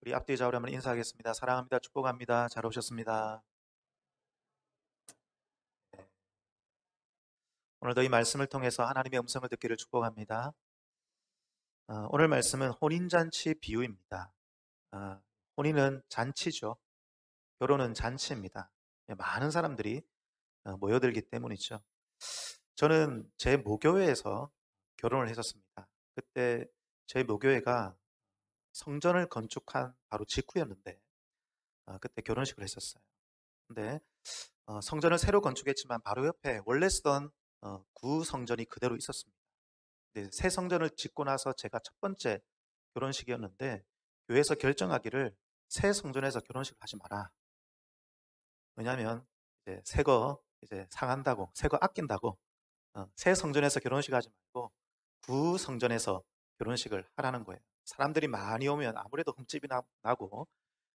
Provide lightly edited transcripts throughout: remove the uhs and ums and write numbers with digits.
우리 앞뒤 좌우로 한번 인사하겠습니다. 사랑합니다. 축복합니다. 잘 오셨습니다. 네. 오늘도 이 말씀을 통해서 하나님의 음성을 듣기를 축복합니다. 오늘 말씀은 혼인잔치 비유입니다. 혼인은 잔치죠. 결혼은 잔치입니다. 많은 사람들이 모여들기 때문이죠. 저는 제 모교회에서 결혼을 했었습니다. 그때 제 모교회가 성전을 건축한 바로 직후였는데 그때 결혼식을 했었어요. 근데 성전을 새로 건축했지만 바로 옆에 원래 쓰던 구성전이 그대로 있었습니다. 근데 새 성전을 짓고 나서 제가 첫 번째 결혼식이었는데 교회에서 결정하기를 새 성전에서 결혼식을 하지 마라. 왜냐하면 이제 새거 이제 상한다고, 새거 아낀다고 새 성전에서 결혼식 하지 말고 구성전에서 결혼식을 하라는 거예요. 사람들이 많이 오면 아무래도 흠집이 나고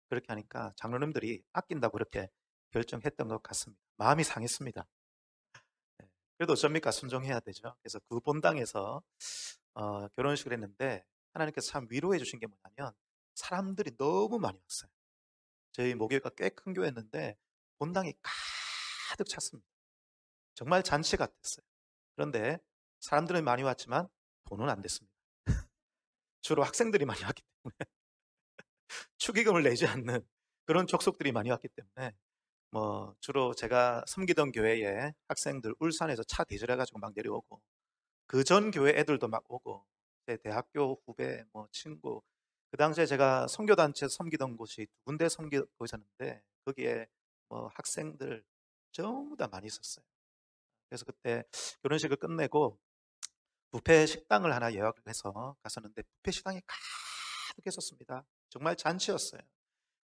그렇게 하니까 장로님들이 아낀다고 그렇게 결정했던 것 같습니다. 마음이 상했습니다. 네. 그래도 어쩝니까? 순종해야 되죠. 그래서 그 본당에서 결혼식을 했는데 하나님께서 참 위로해 주신 게 뭐냐면 사람들이 너무 많이 왔어요. 저희 모교회가 꽤 큰 교회였는데 본당이 가득 찼습니다. 정말 잔치 같았어요. 그런데 사람들은 많이 왔지만 돈은 안 됐습니다. 주로 학생들이 많이 왔기 때문에 축의금을 내지 않는 그런 족속들이 많이 왔기 때문에 뭐 주로 제가 섬기던 교회에 학생들 울산에서 차 대절해가지고 막 내려오고 그 전 교회 애들도 막 오고 제 대학교 후배 뭐 친구 그 당시에 제가 선교단체 섬기던 곳이 두 군데 섬기고 있었는데 거기에 뭐 학생들 전부 다 많이 있었어요. 그래서 그때 결혼식을 끝내고 뷔페 식당을 하나 예약을 해서 갔었는데 뷔페 식당이 가득했었습니다. 정말 잔치였어요.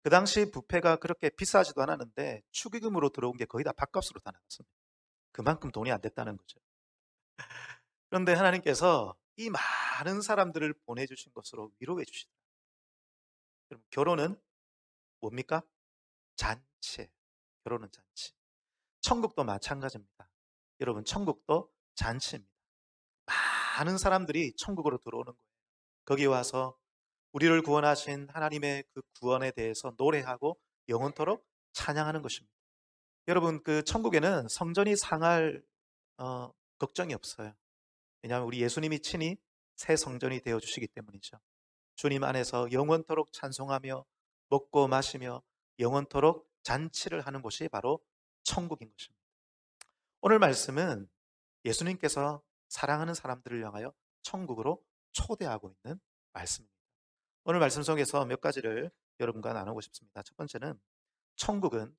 그 당시 뷔페가 그렇게 비싸지도 않았는데 축의금으로 들어온 게 거의 다 밥값으로 다 나갔습니다. 그만큼 돈이 안 됐다는 거죠. 그런데 하나님께서 이 많은 사람들을 보내주신 것으로 위로해 주시더라고요. 그럼 결혼은 뭡니까? 잔치. 결혼은 잔치. 천국도 마찬가지입니다. 여러분, 천국도 잔치입니다. 많은 사람들이 천국으로 들어오는 거예요. 거기 와서 우리를 구원하신 하나님의 그 구원에 대해서 노래하고 영원토록 찬양하는 것입니다. 여러분, 그 천국에는 성전이 상할 걱정이 없어요. 왜냐하면 우리 예수님이 친히 새 성전이 되어 주시기 때문이죠. 주님 안에서 영원토록 찬송하며 먹고 마시며 영원토록 잔치를 하는 곳이 바로 천국인 것입니다. 오늘 말씀은 예수님께서 사랑하는 사람들을 향하여 천국으로 초대하고 있는 말씀입니다. 오늘 말씀 속에서 몇 가지를 여러분과 나누고 싶습니다. 첫 번째는 천국은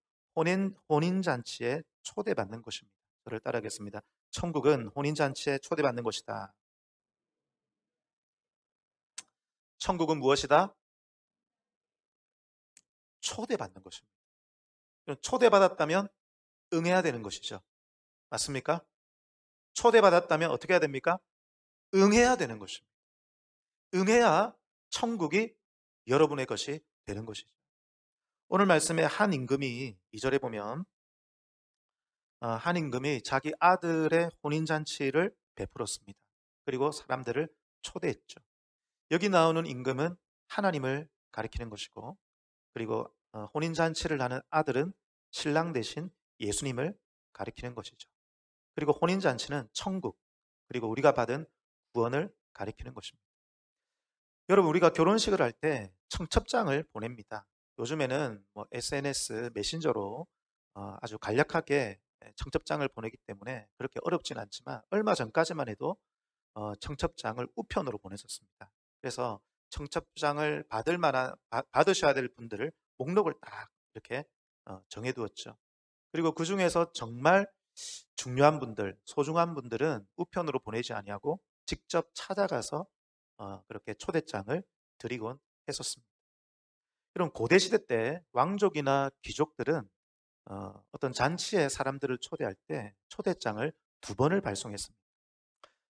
혼인잔치에 초대받는 곳입니다. 저를 따라하겠습니다. 천국은 혼인잔치에 초대받는 곳이다. 천국은 무엇이다? 초대받는 것입니다. 초대받았다면 응해야 되는 것이죠. 맞습니까? 초대받았다면 어떻게 해야 됩니까? 응해야 되는 것입니다. 응해야 천국이 여러분의 것이 되는 것이죠. 오늘 말씀에 한 임금이 2절에 보면 한 임금이 자기 아들의 혼인잔치를 베풀었습니다. 그리고 사람들을 초대했죠. 여기 나오는 임금은 하나님을 가리키는 것이고 그리고 혼인잔치를 하는 아들은 신랑 대신 예수님을 가리키는 것이죠. 그리고 혼인잔치는 천국 그리고 우리가 받은 구원을 가리키는 것입니다. 여러분 우리가 결혼식을 할 때 청첩장을 보냅니다. 요즘에는 뭐 SNS 메신저로 아주 간략하게 청첩장을 보내기 때문에 그렇게 어렵진 않지만 얼마 전까지만 해도 청첩장을 우편으로 보냈었습니다. 그래서 청첩장을 받으셔야 될 분들을 목록을 딱 이렇게 정해두었죠. 그리고 그 중에서 정말 중요한 분들, 소중한 분들은 우편으로 보내지 아니하고 직접 찾아가서 그렇게 초대장을 드리곤 했었습니다. 그럼 고대 시대 때 왕족이나 귀족들은 어떤 잔치에 사람들을 초대할 때 초대장을 두 번을 발송했습니다.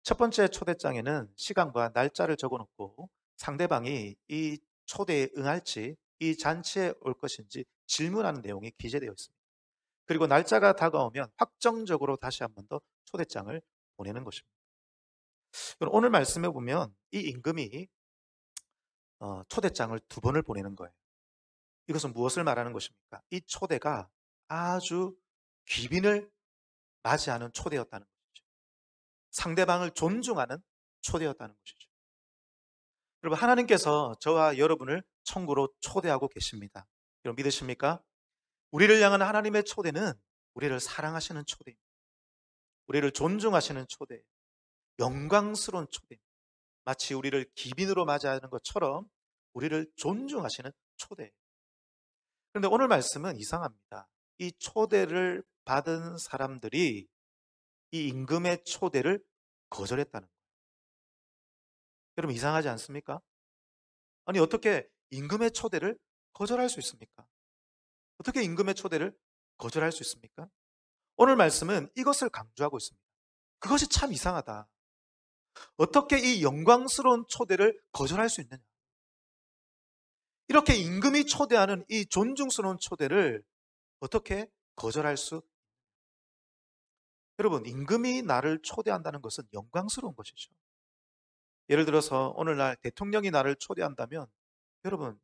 첫 번째 초대장에는 시간과 날짜를 적어놓고 상대방이 이 초대에 응할지 이 잔치에 올 것인지 질문하는 내용이 기재되어 있습니다. 그리고 날짜가 다가오면 확정적으로 다시 한 번 더 초대장을 보내는 것입니다. 오늘 말씀해 보면 이 임금이 초대장을 2번을 보내는 거예요. 이것은 무엇을 말하는 것입니까? 이 초대가 아주 귀빈을 맞이하는 초대였다는 것이죠. 상대방을 존중하는 초대였다는 것이죠. 여러분, 하나님께서 저와 여러분을 천국으로 초대하고 계십니다. 여러분 믿으십니까? 우리를 향한 하나님의 초대는 우리를 사랑하시는 초대입니다. 우리를 존중하시는 초대, 영광스러운 초대, 마치 우리를 기빈으로 맞이하는 것처럼 우리를 존중하시는 초대. 그런데 오늘 말씀은 이상합니다. 이 초대를 받은 사람들이 이 임금의 초대를 거절했다는 거예요. 여러분 이상하지 않습니까? 아니 어떻게 임금의 초대를 거절할 수 있습니까? 어떻게 임금의 초대를 거절할 수 있습니까? 오늘 말씀은 이것을 강조하고 있습니다. 그것이 참 이상하다. 어떻게 이 영광스러운 초대를 거절할 수 있느냐? 이렇게 임금이 초대하는 이 존중스러운 초대를 어떻게 거절할 수? 여러분, 임금이 나를 초대한다는 것은 영광스러운 것이죠. 예를 들어서 오늘날 대통령이 나를 초대한다면 여러분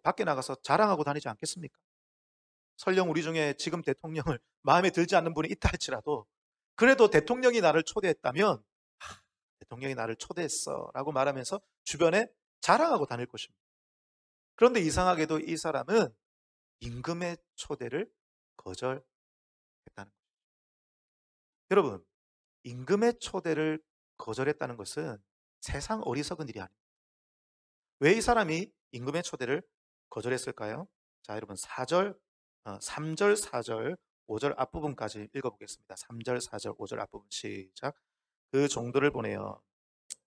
밖에 나가서 자랑하고 다니지 않겠습니까? 설령 우리 중에 지금 대통령을 마음에 들지 않는 분이 있다 할지라도 그래도 대통령이 나를 초대했다면 대통령이 나를 초대했어 라고 말하면서 주변에 자랑하고 다닐 것입니다. 그런데 이상하게도 이 사람은 임금의 초대를 거절했다는 거죠. 여러분, 임금의 초대를 거절했다는 것은 세상 어리석은 일이 아닙니다. 왜 이 사람이 임금의 초대를 거절했을까요? 자, 여러분 3절, 4절, 5절 앞부분까지 읽어보겠습니다. 3절, 4절, 5절 앞부분 시작. 그 종들을 보내어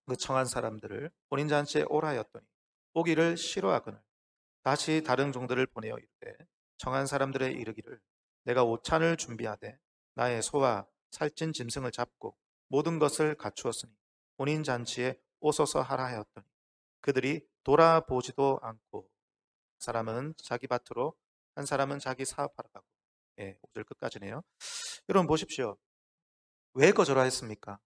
그 청한 사람들을 혼인잔치에 오라 하였더니 오기를 싫어하거늘 다시 다른 종들을 보내어 이르되 청한 사람들의 이르기를 내가 오찬을 준비하되 나의 소와 살찐 짐승을 잡고 모든 것을 갖추었으니 혼인잔치에 오소서 하라 하였더니 그들이 돌아보지도 않고 사람은 자기 밭으로 한 사람은 자기 사업하러 가고 5절 끝까지네요. 여러분 보십시오. 왜 거절하였습니까?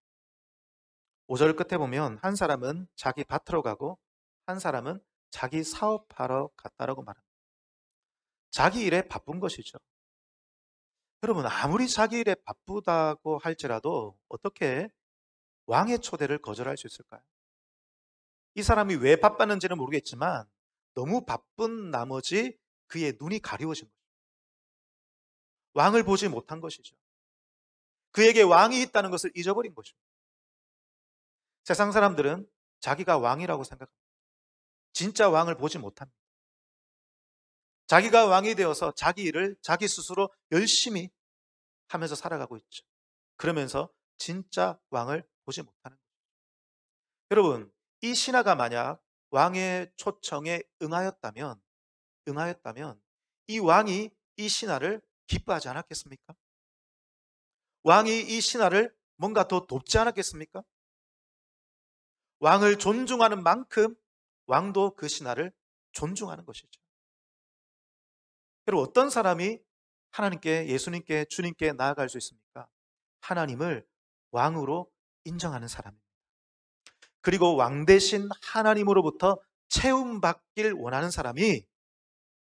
5절 끝에 보면 한 사람은 자기 밭으로 가고 한 사람은 자기 사업하러 갔다라고 말합니다. 자기 일에 바쁜 것이죠. 여러분 아무리 자기 일에 바쁘다고 할지라도 어떻게 왕의 초대를 거절할 수 있을까요? 이 사람이 왜 바빴는지는 모르겠지만 너무 바쁜 나머지 그의 눈이 가리워진 거죠. 왕을 보지 못한 것이죠. 그에게 왕이 있다는 것을 잊어버린 것입니다. 세상 사람들은 자기가 왕이라고 생각합니다. 진짜 왕을 보지 못합니다. 자기가 왕이 되어서 자기 일을 자기 스스로 열심히 하면서 살아가고 있죠. 그러면서 진짜 왕을 보지 못하는 거죠. 여러분, 이 신하가 만약 왕의 초청에 응하였다면 이 왕이 이 신하를 기뻐하지 않았겠습니까? 왕이 이 신하를 뭔가 더 돕지 않았겠습니까? 왕을 존중하는 만큼 왕도 그 신하를 존중하는 것이죠. 그리고 어떤 사람이 하나님께, 예수님께, 주님께 나아갈 수 있습니까? 하나님을 왕으로 인정하는 사람입니다. 그리고 왕 대신 하나님으로부터 채움받길 원하는 사람이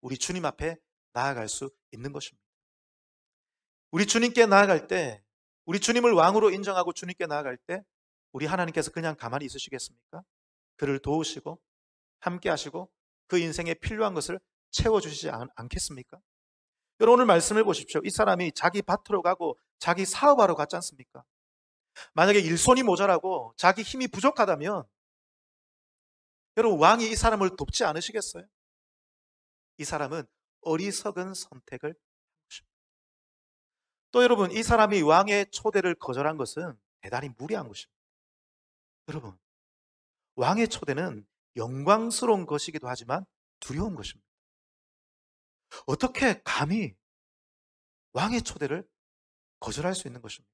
우리 주님 앞에 나아갈 수 있는 것입니다. 우리 주님께 나아갈 때, 우리 주님을 왕으로 인정하고 주님께 나아갈 때 우리 하나님께서 그냥 가만히 있으시겠습니까? 그를 도우시고 함께 하시고 그 인생에 필요한 것을 채워주시지 않겠습니까? 여러분 오늘 말씀을 보십시오. 이 사람이 자기 밭으로 가고 자기 사업하러 갔지 않습니까? 만약에 일손이 모자라고 자기 힘이 부족하다면 여러분 왕이 이 사람을 돕지 않으시겠어요? 이 사람은 어리석은 선택을 한 것입니다. 또 여러분 이 사람이 왕의 초대를 거절한 것은 대단히 무리한 것입니다. 여러분 왕의 초대는 영광스러운 것이기도 하지만 두려운 것입니다. 어떻게 감히 왕의 초대를 거절할 수 있는 것입니까?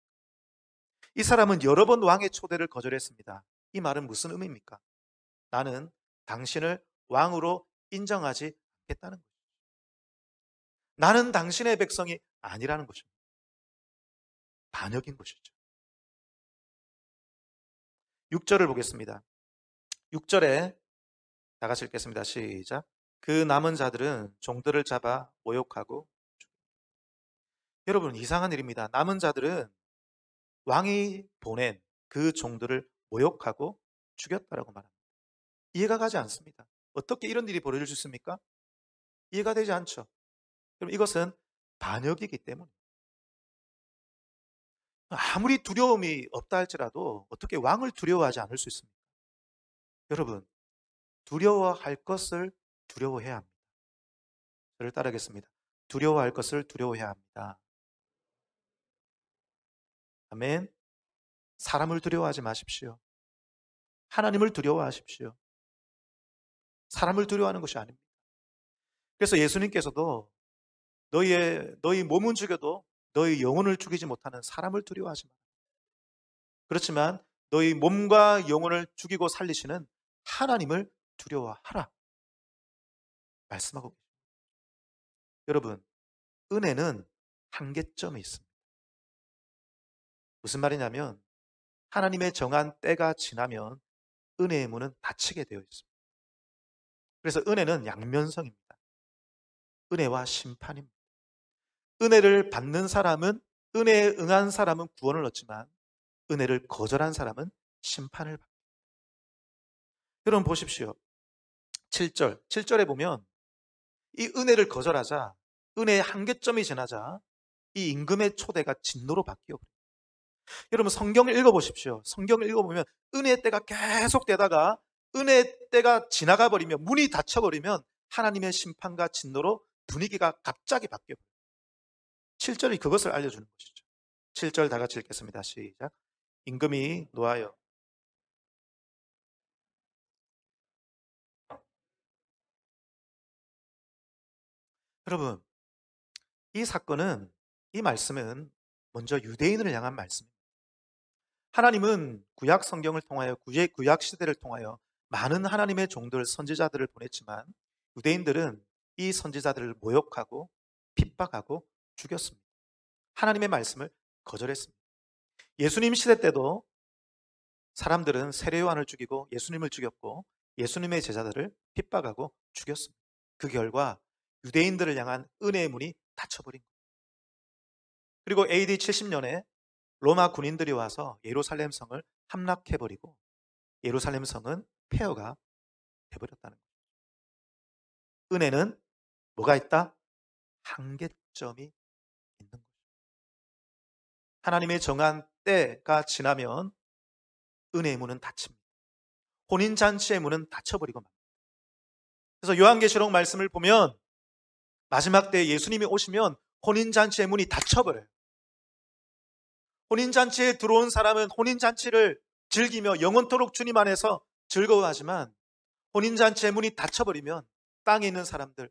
이 사람은 여러 번 왕의 초대를 거절했습니다. 이 말은 무슨 의미입니까? 나는 당신을 왕으로 인정하지 않겠다는 것이죠. 나는 당신의 백성이 아니라는 것입니다. 반역인 것이죠. 6절을 보겠습니다. 6절에 다 같이 읽겠습니다. 시작. 그 남은 자들은 종들을 잡아 모욕하고. 여러분, 이상한 일입니다. 남은 자들은 왕이 보낸 그 종들을 모욕하고 죽였다라고 말합니다. 이해가 가지 않습니다. 어떻게 이런 일이 벌어질 수 있습니까? 이해가 되지 않죠. 그럼 이것은 반역이기 때문에 아무리 두려움이 없다 할지라도 어떻게 왕을 두려워하지 않을 수 있습니까? 여러분, 두려워할 것을 두려워해야 합니다. 저를 따르겠습니다. 두려워할 것을 두려워해야 합니다. 아멘. 사람을 두려워하지 마십시오. 하나님을 두려워하십시오. 사람을 두려워하는 것이 아닙니다. 그래서 예수님께서도 너희 몸은 죽여도 너희 영혼을 죽이지 못하는 사람을 두려워하지 마라. 그렇지만 너희 몸과 영혼을 죽이고 살리시는 하나님을 두려워하라 말씀하고 계십니다. 여러분, 은혜는 한계점이 있습니다. 무슨 말이냐면 하나님의 정한 때가 지나면 은혜의 문은 닫히게 되어 있습니다. 그래서 은혜는 양면성입니다. 은혜와 심판입니다. 은혜를 받는 사람은, 은혜에 응한 사람은 구원을 얻지만 은혜를 거절한 사람은 심판을 받습니다. 여러분 보십시오. 7절에 보면 이 은혜를 거절하자, 은혜의 한계점이 지나자 이 임금의 초대가 진노로 바뀌어 버려요. 여러분 성경을 읽어보십시오. 성경을 읽어보면 은혜의 때가 계속 되다가 은혜의 때가 지나가 버리면, 문이 닫혀버리면 하나님의 심판과 진노로 분위기가 갑자기 바뀌어 버려요. 7절이 그것을 알려주는 것이죠. 7절 다 같이 읽겠습니다. 시작. 임금이 노하여. 여러분, 이 사건은, 이 말씀은 먼저 유대인을 향한 말씀입니다. 하나님은 구약 성경을 통하여, 구약 시대를 통하여 많은 하나님의 종들, 선지자들을 보냈지만 유대인들은 이 선지자들을 모욕하고 핍박하고 죽였습니다. 하나님의 말씀을 거절했습니다. 예수님 시대 때도 사람들은 세례 요한을 죽이고 예수님을 죽였고 예수님의 제자들을 핍박하고 죽였습니다. 그 결과 유대인들을 향한 은혜의 문이 닫혀버린 거예요. 그리고 AD 70년에 로마 군인들이 와서 예루살렘 성을 함락해버리고 예루살렘 성은 폐허가 돼버렸다는 거예요. 은혜는 뭐가 있다? 한계점이 있는 거죠. 하나님의 정한 때가 지나면 은혜의 문은 닫힙니다. 혼인잔치의 문은 닫혀버리고 맙니다. 그래서 요한계시록 말씀을 보면 마지막 때 예수님이 오시면 혼인잔치의 문이 닫혀버려요. 혼인잔치에 들어온 사람은 혼인잔치를 즐기며 영원토록 주님 안에서 즐거워하지만 혼인잔치의 문이 닫혀버리면 땅에 있는 사람들,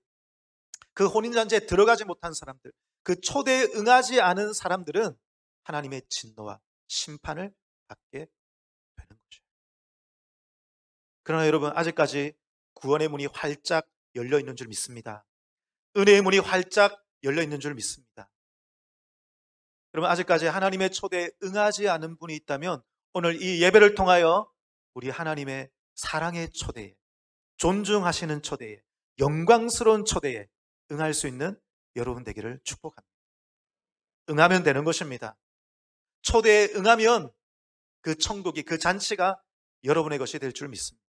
그 혼인잔치에 들어가지 못한 사람들, 그 초대에 응하지 않은 사람들은 하나님의 진노와 심판을 받게 되는 거죠. 그러나 여러분, 아직까지 구원의 문이 활짝 열려 있는 줄 믿습니다. 은혜의 문이 활짝 열려 있는 줄 믿습니다. 여러분, 아직까지 하나님의 초대에 응하지 않은 분이 있다면 오늘 이 예배를 통하여 우리 하나님의 사랑의 초대에, 존중하시는 초대에, 영광스러운 초대에 응할 수 있는 여러분 되기를 축복합니다. 응하면 되는 것입니다. 초대에 응하면 그 천국이, 그 잔치가 여러분의 것이 될 줄 믿습니다.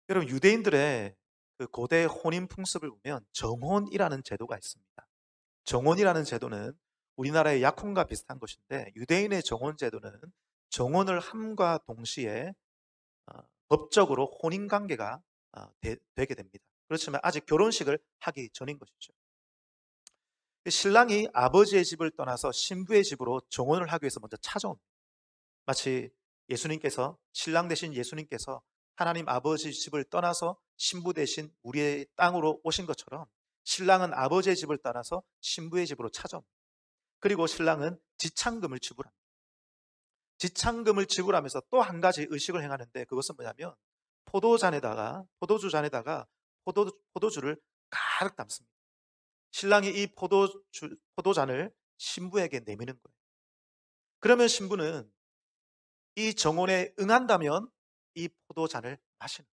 여러분, 유대인들의 그 고대 혼인 풍습을 보면 정혼이라는 제도가 있습니다. 정혼이라는 제도는 우리나라의 약혼과 비슷한 것인데 유대인의 정혼 제도는 정혼을 함과 동시에 법적으로 혼인 관계가 되게 됩니다. 그렇지만 아직 결혼식을 하기 전인 것이죠. 신랑이 아버지의 집을 떠나서 신부의 집으로 정혼을 하기 위해서 먼저 찾아옵니다. 마치 예수님께서, 신랑 되신 예수님께서 하나님 아버지 집을 떠나서 신부 되신 우리의 땅으로 오신 것처럼 신랑은 아버지의 집을 떠나서 신부의 집으로 찾아옵니다. 그리고 신랑은 지창금을 지불합니다. 지창금을 지불하면서 또 한 가지 의식을 행하는데 그것은 뭐냐면 포도주잔에다가 포도주를 가득 담습니다. 신랑이 이 포도잔을 신부에게 내미는 거예요. 그러면 신부는 이 정혼에 응한다면 이 포도잔을 마시는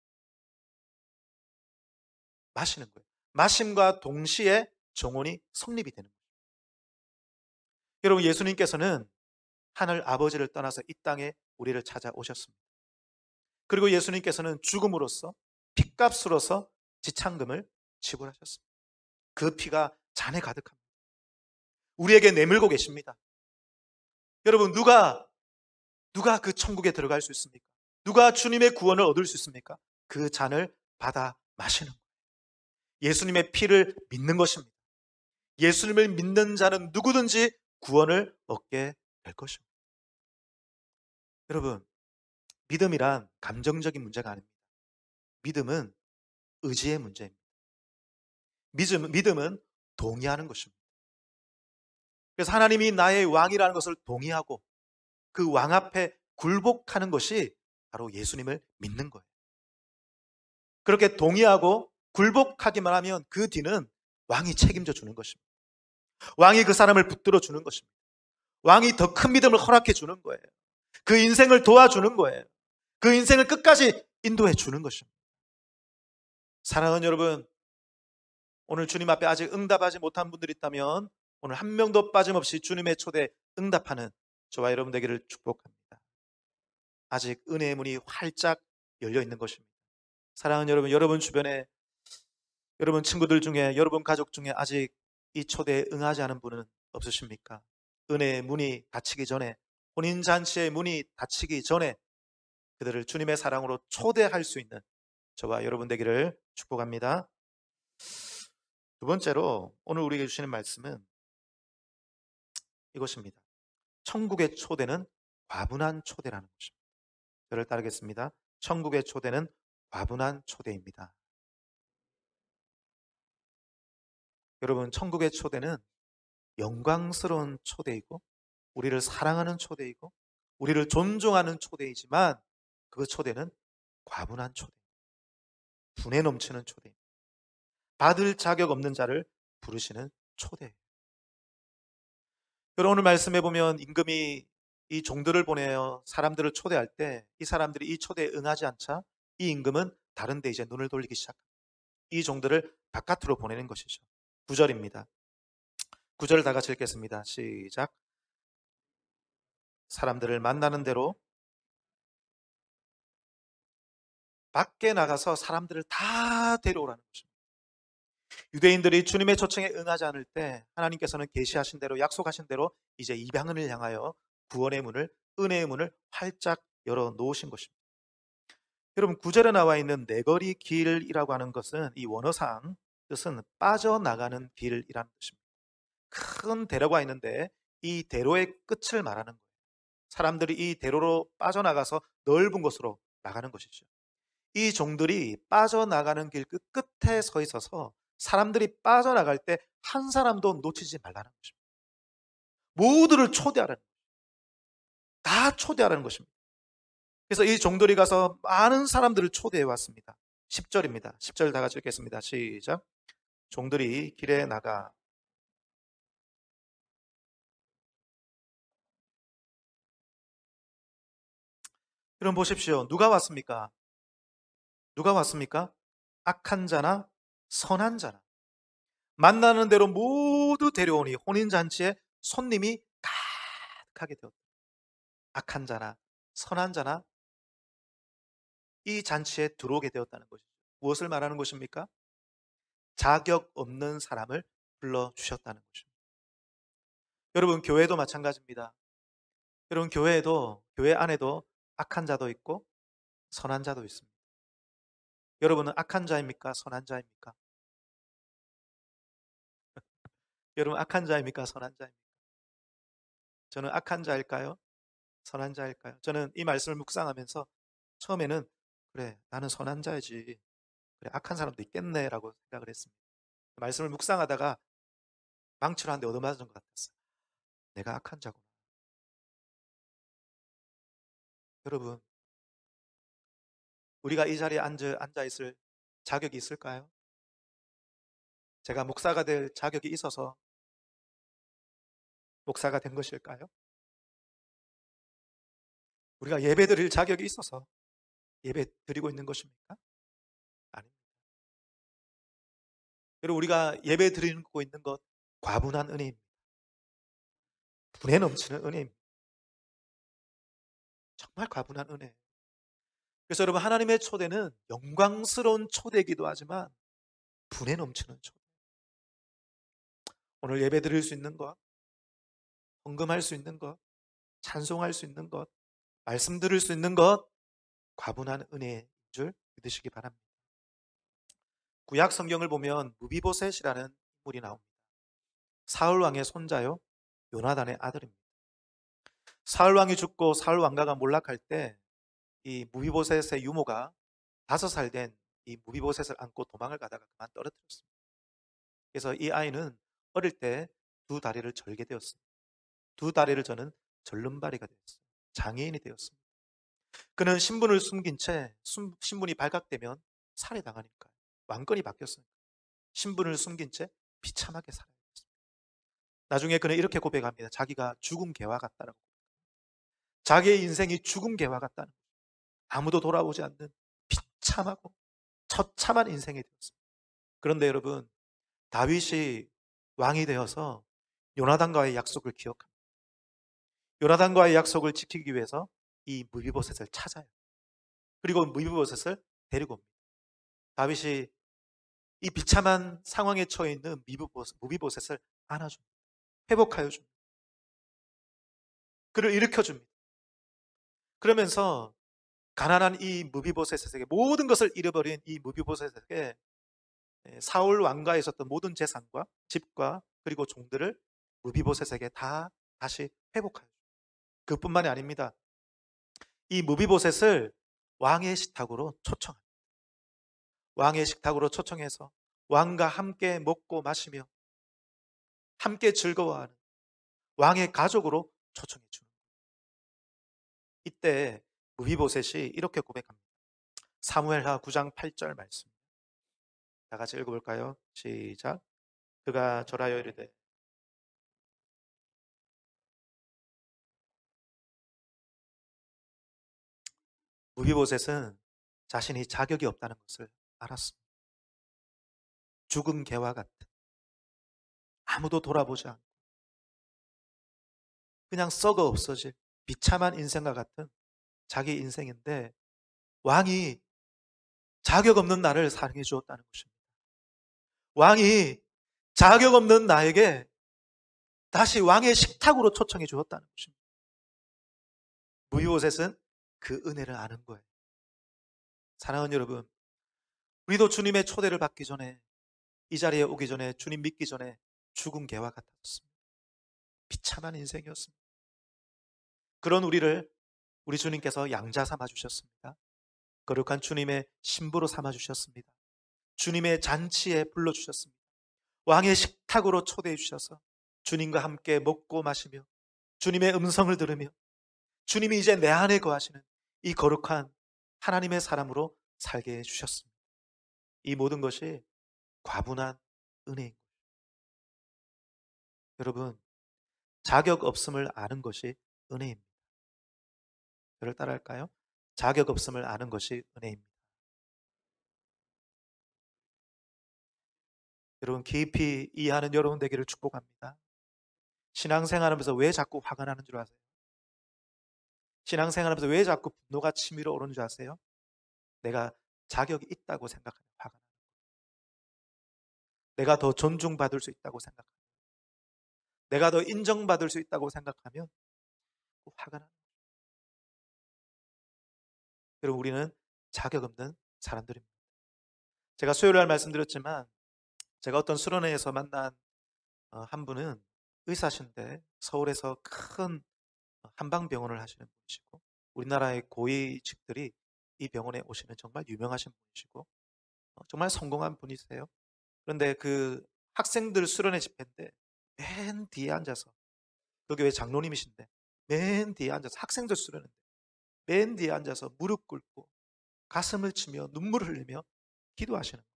거예요. 마심과 동시에 정혼이 성립이 되는 거예요. 여러분, 예수님께서는 하늘 아버지를 떠나서 이 땅에 우리를 찾아오셨습니다. 그리고 예수님께서는 죽음으로써, 핏값으로서 지창금을 지불하셨습니다. 그 피가 잔에 가득합니다. 우리에게 내밀고 계십니다. 여러분, 누가 그 천국에 들어갈 수 있습니까? 누가 주님의 구원을 얻을 수 있습니까? 그 잔을 받아 마시는 거예요. 예수님의 피를 믿는 것입니다. 예수님을 믿는 자는 누구든지 구원을 얻게 될 것입니다. 여러분, 믿음이란 감정적인 문제가 아닙니다. 믿음은 의지의 문제입니다. 믿음은 동의하는 것입니다. 그래서 하나님이 나의 왕이라는 것을 동의하고 그 왕 앞에 굴복하는 것이 바로 예수님을 믿는 거예요. 그렇게 동의하고 굴복하기만 하면 그 뒤는 왕이 책임져 주는 것입니다. 왕이 그 사람을 붙들어 주는 것입니다. 왕이 더 큰 믿음을 허락해 주는 거예요. 그 인생을 도와주는 거예요. 그 인생을 끝까지 인도해 주는 것입니다. 사랑하는 여러분, 오늘 주님 앞에 아직 응답하지 못한 분들이 있다면 오늘 한 명도 빠짐없이 주님의 초대에 응답하는 저와 여러분 되기를 축복합니다. 아직 은혜의 문이 활짝 열려 있는 것입니다. 사랑하는 여러분, 여러분 주변에, 여러분 친구들 중에, 여러분 가족 중에 아직 이 초대에 응하지 않은 분은 없으십니까? 은혜의 문이 닫히기 전에, 혼인잔치의 문이 닫히기 전에 그들을 주님의 사랑으로 초대할 수 있는 저와 여러분 되기를 축복합니다. 두 번째로 오늘 우리에게 주시는 말씀은 이것입니다. 천국의 초대는 과분한 초대라는 것입니다. 저를 따르겠습니다. 천국의 초대는 과분한 초대입니다. 여러분, 천국의 초대는 영광스러운 초대이고 우리를 사랑하는 초대이고 우리를 존중하는 초대이지만 그 초대는 과분한 초대, 분에 넘치는 초대, 받을 자격 없는 자를 부르시는 초대. 여러분, 오늘 말씀해 보면 임금이 이 종들을 보내어 사람들을 초대할 때 이 사람들이 이 초대에 응하지 않자 이 임금은 다른 데 이제 눈을 돌리기 시작합니다. 이 종들을 바깥으로 보내는 것이죠. 9절입니다. 9절 다 같이 읽겠습니다. 시작. 사람들을 만나는 대로 밖에 나가서 사람들을 다 데려오라는 것입니다. 유대인들이 주님의 초청에 응하지 않을 때 하나님께서는 계시하신 대로, 약속하신 대로 이제 이방인을 향하여 구원의 문을, 은혜의 문을 활짝 열어 놓으신 것입니다. 여러분, 9절에 나와 있는 내거리 길이라고 하는 것은 이 원어상 뜻은 빠져나가는 길이라는 뜻입니다. 큰 대로가 있는데 이 대로의 끝을 말하는 거예요. 사람들이 이 대로로 빠져나가서 넓은 곳으로 나가는 것이죠. 이 종들이 빠져나가는 길 끝에 서 있어서 사람들이 빠져나갈 때 한 사람도 놓치지 말라는 것입니다. 모두를 초대하라는 거예요. 다 초대하라는 것입니다. 그래서 이 종들이 가서 많은 사람들을 초대해 왔습니다. 10절입니다. 10절 다 같이 읽겠습니다. 시작. 종들이 길에 나가 여러분 보십시오. 누가 왔습니까? 누가 왔습니까? 악한 자나 선한 자나 만나는 대로 모두 데려오니 혼인잔치에 손님이 가득하게 되었다. 악한 자나 선한 자나 이 잔치에 들어오게 되었다는 것이죠. 무엇을 말하는 것입니까? 자격 없는 사람을 불러주셨다는 것입니다. 여러분, 교회도 마찬가지입니다. 여러분, 교회 안에도 악한 자도 있고 선한 자도 있습니다. 여러분은 악한 자입니까? 선한 자입니까? 여러분, 악한 자입니까? 선한 자입니까? 저는 악한 자일까요? 선한 자일까요? 저는 이 말씀을 묵상하면서 처음에는 그래, 나는 선한 자이지. 그래, 악한 사람도 있겠네라고 생각을 했습니다. 말씀을 묵상하다가 망치로 한 대 얻어맞은 것 같았어요. 내가 악한 자구나. 여러분, 우리가 이 자리에 앉아 있을 자격이 있을까요? 제가 목사가 될 자격이 있어서 목사가 된 것일까요? 우리가 예배드릴 자격이 있어서 예배 드리고 있는 것입니까? 아닙니다. 여러분, 우리가 예배 드리고 있는 것 과분한 은혜입니다. 분에 넘치는 은혜입니다. 정말 과분한 은혜. 그래서 여러분, 하나님의 초대는 영광스러운 초대이기도 하지만 분에 넘치는 초대. 오늘 예배 드릴 수 있는 것, 헌금할 수 있는 것, 찬송할 수 있는 것, 말씀 들을 수 있는 것, 과분한 은혜인 줄 믿으시기 바랍니다. 구약 성경을 보면 무비보셋이라는 인물이 나옵니다. 사울 왕의 손자요, 요나단의 아들입니다. 사울 왕이 죽고 사울 왕가가 몰락할 때 이 무비보셋의 유모가 5살 된 이 무비보셋을 안고 도망을 가다가 그만 떨어뜨렸습니다. 그래서 이 아이는 어릴 때 두 다리를 절게 되었습니다. 두 다리를 저는 절름발이가 되었어요. 장애인이 되었습니다. 그는 신분을 숨긴 채 신분이 발각되면 살해당하니까 왕권이 바뀌었으니까 신분을 숨긴 채 비참하게 살아야 했습니다. 나중에 그는 이렇게 고백합니다. 자기가 죽은 개와 같다라고. 자기의 인생이 죽은 개와 같다는 거죠. 아무도 돌아오지 않는 비참하고 처참한 인생이 되었습니다. 그런데 여러분, 다윗이 왕이 되어서 요나단과의 약속을 기억합니다. 요나단과의 약속을 지키기 위해서 이 무비보셋을 찾아요. 그리고 무비보셋을 데리고 옵니다. 다윗이 이 비참한 상황에 처해 있는 무비보셋을 안아줍니다. 회복하여 줍니다. 그를 일으켜 줍니다. 그러면서 가난한 이 무비보셋에게, 모든 것을 잃어버린 이 무비보셋에게 사울 왕가에 있었던 모든 재산과 집과 그리고 종들을 무비보셋에게 다 다시 회복하여 줍니다. 그뿐만이 아닙니다. 이 무비보셋을 왕의 식탁으로 초청합니다. 왕의 식탁으로 초청해서 왕과 함께 먹고 마시며 함께 즐거워하는 왕의 가족으로 초청해 주는 거예요. 이때 무비보셋이 이렇게 고백합니다. 사무엘하 9장 8절 말씀. 다 같이 읽어볼까요? 시작. 그가 절하여 이르되 무비보셋은 자신이 자격이 없다는 것을 알았습니다. 죽은 개와 같은, 아무도 돌아보지 않고 그냥 썩어 없어질 비참한 인생과 같은 자기 인생인데 왕이 자격 없는 나를 사랑해 주었다는 것입니다. 왕이 자격 없는 나에게 다시 왕의 식탁으로 초청해 주었다는 것입니다. 무비보셋은 그 은혜를 아는 거예요. 사랑하는 여러분, 우리도 주님의 초대를 받기 전에, 이 자리에 오기 전에, 주님 믿기 전에 죽은 개와 같았습니다. 비참한 인생이었습니다. 그런 우리를 우리 주님께서 양자 삼아 주셨습니다. 거룩한 주님의 신부로 삼아 주셨습니다. 주님의 잔치에 불러 주셨습니다. 왕의 식탁으로 초대해 주셔서 주님과 함께 먹고 마시며 주님의 음성을 들으며 주님이 이제 내 안에 거하시는 이 거룩한 하나님의 사람으로 살게 해 주셨습니다. 이 모든 것이 과분한 은혜인 거예요. 여러분, 자격 없음을 아는 것이 은혜입니다. 저를 따라할까요? 자격 없음을 아는 것이 은혜입니다. 여러분, 깊이 이해하는 여러분 되기를 축복합니다. 신앙생활하면서 왜 자꾸 화가 나는 줄 아세요? 신앙생활하면서 왜 자꾸 분노가 치밀어 오르는 줄 아세요? 내가 자격이 있다고 생각하면 화가 나는 거예요. 내가 더 존중받을 수 있다고 생각하면, 내가 더 인정받을 수 있다고 생각하면 화가 나는 거예요. 여러분, 우리는 자격 없는 사람들입니다. 제가 수요일 날 말씀드렸지만 제가 어떤 수련회에서 만난 한 분은 의사신데 서울에서 큰 한방병원을 하시는 분이시고 우리나라의 고위직들이 이 병원에 오시는 정말 유명하신 분이시고 정말 성공한 분이세요. 그런데 그 학생들 수련회 집회인데 맨 뒤에 앉아서, 그 교회 장로님이신데 맨 뒤에 앉아서, 학생들 수련회인데 맨 뒤에 앉아서 무릎 꿇고 가슴을 치며 눈물을 흘리며 기도하시는 거예요.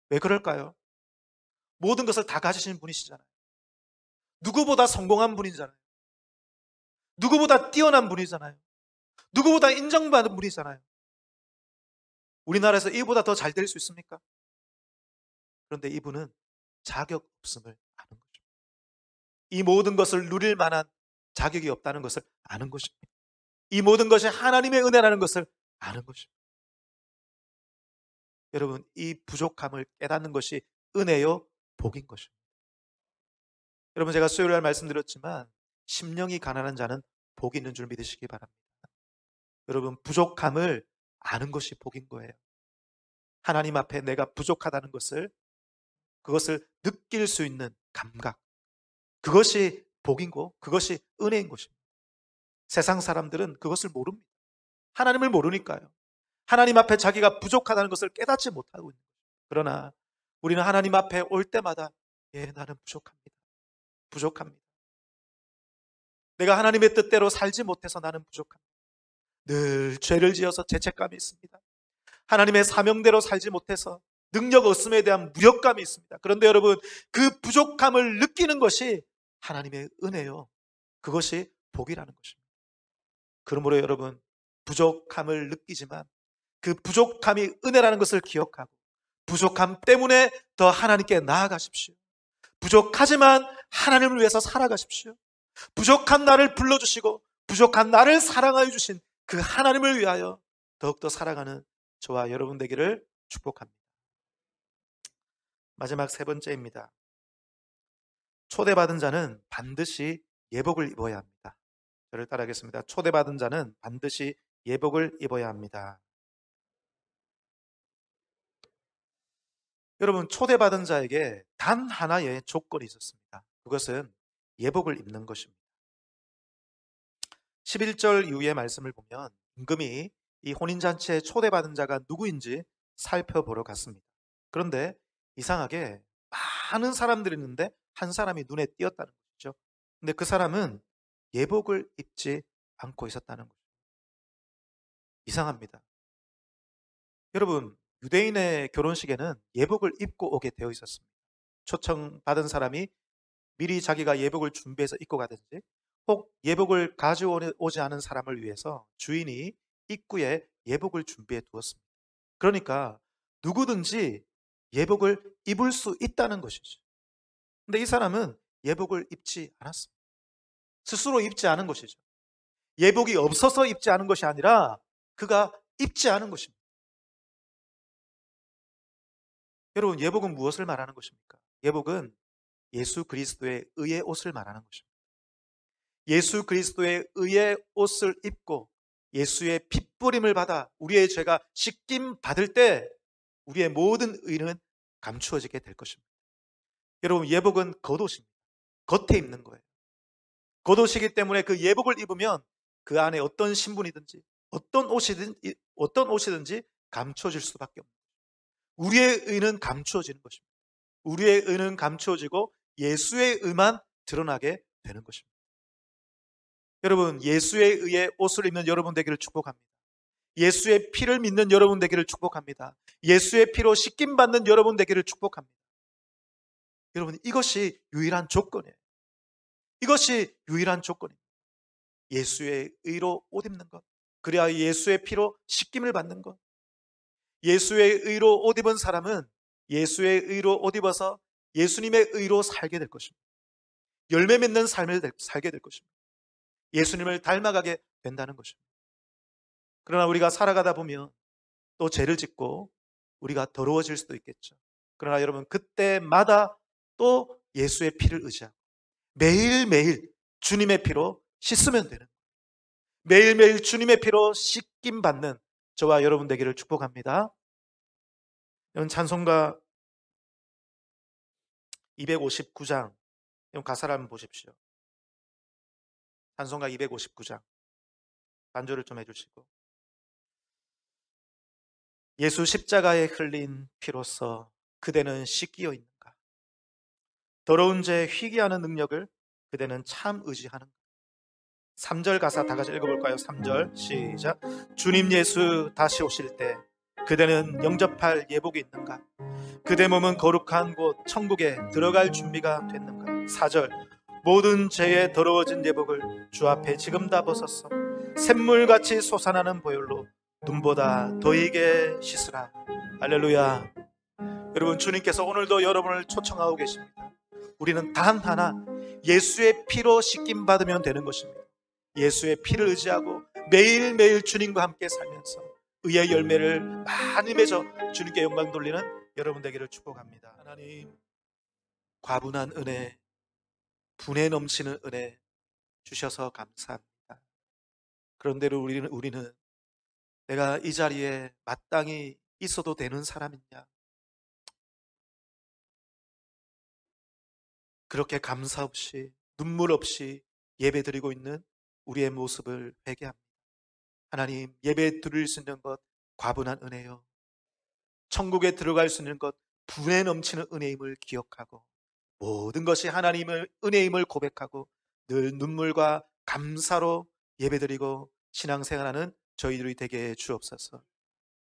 왜 그럴까요? 모든 것을 다 가지신 분이시잖아요. 누구보다 성공한 분이잖아요. 누구보다 뛰어난 분이잖아요. 누구보다 인정받은 분이잖아요. 우리나라에서 이보다 더 잘 될 수 있습니까? 그런데 이분은 자격 없음을 아는 거죠. 이 모든 것을 누릴 만한 자격이 없다는 것을 아는 것입니다. 이 모든 것이 하나님의 은혜라는 것을 아는 것입니다. 여러분, 이 부족함을 깨닫는 것이 은혜요, 복인 것입니다. 여러분, 제가 수요일 날 말씀드렸지만 심령이 가난한 자는 복이 있는 줄 믿으시기 바랍니다. 여러분, 부족함을 아는 것이 복인 거예요. 하나님 앞에 내가 부족하다는 것을, 그것을 느낄 수 있는 감각, 그것이 복이고 그것이 은혜인 것입니다. 세상 사람들은 그것을 모릅니다. 하나님을 모르니까요. 하나님 앞에 자기가 부족하다는 것을 깨닫지 못하고 있는 거예요. 그러나 우리는 하나님 앞에 올 때마다 나는 부족합니다. 내가 하나님의 뜻대로 살지 못해서 나는 부족합니다. 늘 죄를 지어서 죄책감이 있습니다. 하나님의 사명대로 살지 못해서 능력 없음에 대한 무력감이 있습니다. 그런데 여러분, 그 부족함을 느끼는 것이 하나님의 은혜요, 그것이 복이라는 것입니다. 그러므로 여러분, 부족함을 느끼지만 그 부족함이 은혜라는 것을 기억하고 부족함 때문에 더 하나님께 나아가십시오. 부족하지만 하나님을 위해서 살아가십시오. 부족한 나를 불러주시고 부족한 나를 사랑하여 주신 그 하나님을 위하여 더욱더 살아가는 저와 여러분 되기를 축복합니다. 마지막 세 번째입니다. 초대받은 자는 반드시 예복을 입어야 합니다. 저를 따라하겠습니다. 초대받은 자는 반드시 예복을 입어야 합니다. 여러분, 초대받은 자에게 단 하나의 조건이 있었습니다. 그것은 예복을 입는 것입니다. 11절 이후의 말씀을 보면 임금이 이 혼인잔치에 초대받은 자가 누구인지 살펴보러 갔습니다. 그런데 이상하게 많은 사람들이 있는데 한 사람이 눈에 띄었다는 것이죠. 근데 그 사람은 예복을 입지 않고 있었다는 거죠. 이상합니다. 여러분, 유대인의 결혼식에는 예복을 입고 오게 되어 있었습니다. 초청받은 사람이 미리 자기가 예복을 준비해서 입고 가든지, 혹 예복을 가져오지 않은 사람을 위해서 주인이 입구에 예복을 준비해 두었습니다. 그러니까 누구든지 예복을 입을 수 있다는 것이죠. 근데 이 사람은 예복을 입지 않았습니다. 스스로 입지 않은 것이죠. 예복이 없어서 입지 않은 것이 아니라 그가 입지 않은 것입니다. 여러분, 예복은 무엇을 말하는 것입니까? 예복은 예수 그리스도의 의의 옷을 말하는 것입니다. 예수 그리스도의 의의 옷을 입고 예수의 핏부림을 받아 우리의 죄가 씻김 받을 때 우리의 모든 의는 감추어지게 될 것입니다. 여러분, 예복은 겉옷입니다. 겉에 입는 거예요. 겉옷이기 때문에 그 예복을 입으면 그 안에 어떤 신분이든지 어떤 옷이든지 감춰질 수밖에 없는 거예요. 우리의 의는 감추어지는 것입니다. 우리의 의는 감추어지고 예수의 의만 드러나게 되는 것입니다. 여러분, 예수의 의의 옷을 입는 여러분 되기를 축복합니다. 예수의 피를 믿는 여러분 되기를 축복합니다. 예수의 피로 씻김 받는 여러분 되기를 축복합니다. 여러분, 이것이 유일한 조건이에요. 이것이 유일한 조건입니다. 예수의 의로 옷 입는 것, 그래야 예수의 피로 씻김을 받는 것. 예수의 의로 옷 입은 사람은 예수의 의로 옷 입어서 예수님의 의로 살게 될 것입니다. 열매 맺는 삶을 살게 될 것입니다. 예수님을 닮아가게 된다는 것입니다. 그러나 우리가 살아가다 보면 또 죄를 짓고 우리가 더러워질 수도 있겠죠. 그러나 여러분, 그때마다 또 예수의 피를 의지하고 매일매일 주님의 피로 씻으면 되는, 매일매일 주님의 피로 씻김 받는 저와 여러분 되기를 축복합니다. 여러분, 찬송가 259장 가사를 한번 보십시오. 찬송가 259장 반주를 좀 해주시고. 예수 십자가에 흘린 피로써 그대는 씻기어 있는가? 더러운 죄 희귀하는 능력을 그대는 참 의지하는가? 3절 가사 다 같이 읽어볼까요? 3절 시작. 주님 예수 다시 오실 때 그대는 영접할 예복이 있는가? 그대 몸은 거룩한 곳 천국에 들어갈 준비가 됐는가? 4절 모든 죄에 더러워진 예복을 주 앞에 지금 다 벗었어 샘물같이 솟아나는 보혈로 눈보다 더이게 씻으라. 할렐루야. 여러분, 주님께서 오늘도 여러분을 초청하고 계십니다. 우리는 단 하나, 예수의 피로 씻김 받으면 되는 것입니다. 예수의 피를 의지하고 매일매일 주님과 함께 살면서 의의 열매를 많이 맺어 주님께 영광 돌리는 여러분 되기를 축복합니다. 하나님, 과분한 은혜, 분에 넘치는 은혜 주셔서 감사합니다. 그런데 우리는 내가 이 자리에 마땅히 있어도 되는 사람이냐, 그렇게 감사 없이 눈물 없이 예배드리고 있는 우리의 모습을 회개합니다. 하나님, 예배 드릴 수 있는 것 과분한 은혜요, 천국에 들어갈 수 있는 것 분에 넘치는 은혜임을 기억하고 모든 것이 하나님의 은혜임을 고백하고 늘 눈물과 감사로 예배드리고 신앙생활하는 저희들이 되게 주옵소서.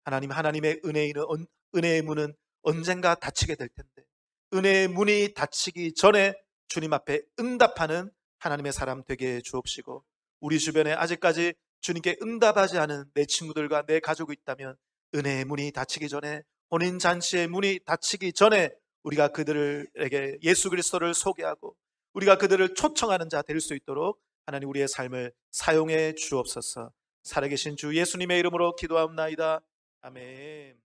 하나님, 하나님의 은혜의 문은 언젠가 닫히게 될 텐데 은혜의 문이 닫히기 전에 주님 앞에 응답하는 하나님의 사람 되게 주옵시고, 우리 주변에 아직까지 주님께 응답하지 않은 내 친구들과 내 가족이 있다면 은혜의 문이 닫히기 전에, 혼인잔치의 문이 닫히기 전에 우리가 그들에게 예수 그리스도를 소개하고 우리가 그들을 초청하는 자 될 수 있도록 하나님 우리의 삶을 사용해 주옵소서. 살아계신 주 예수님의 이름으로 기도하옵나이다. 아멘.